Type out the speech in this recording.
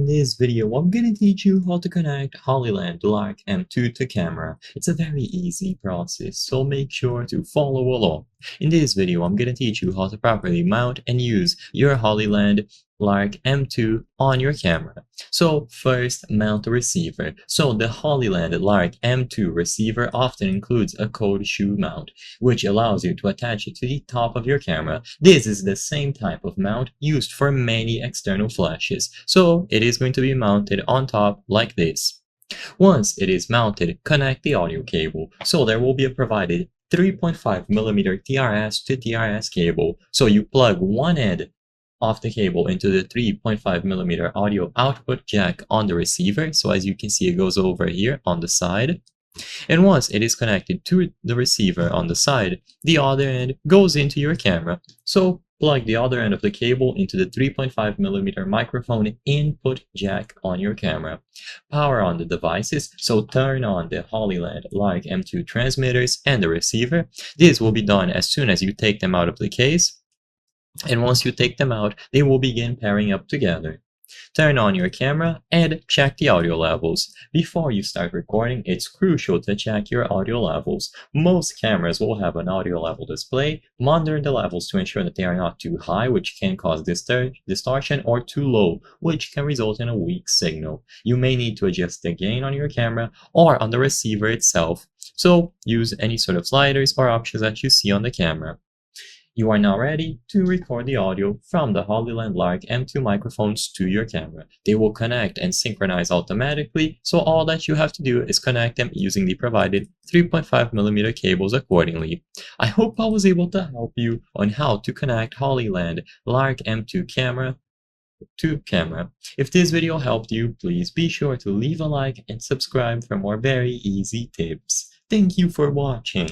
this video, I'm gonna teach you how to connect Hollyland Lark M2 to camera. It's a very easy process, so make sure to follow along. In this video, I'm gonna teach you how to properly mount and use your Hollyland Lark M2 on your camera. So first, mount the receiver. So the Hollyland Lark M2 receiver often includes a cold shoe mount, which allows you to attach it to the top of your camera. This is the same type of mount used for many external flashes, so it is going to be mounted on top like this. Once it is mounted, connect the audio cable. So there will be a provided 3.5mm TRS to TRS cable. So you plug one end of the cable into the 3.5mm audio output jack on the receiver. So as you can see, it goes over here on the side. And once it is connected to the receiver on the side, the other end goes into your camera. So plug the other end of the cable into the 3.5mm microphone input jack on your camera. Power on the devices, so turn on the Hollyland Lark M2 transmitters and the receiver. This will be done as soon as you take them out of the case. And once you take them out, they will begin pairing up together. Turn on your camera and check the audio levels. Before you start recording, it's crucial to check your audio levels. Most cameras will have an audio level display. Monitor the levels to ensure that they are not too high, which can cause distortion, or too low, which can result in a weak signal. You may need to adjust the gain on your camera or on the receiver itself. So use any sort of sliders or options that you see on the camera. You are now ready to record the audio from the Hollyland Lark M2 microphones to your camera. They will connect and synchronize automatically, so all that you have to do is connect them using the provided 3.5mm cables accordingly. I hope I was able to help you on how to connect Hollyland Lark M2 camera to camera. If this video helped you, please be sure to leave a like and subscribe for more very easy tips. Thank you for watching.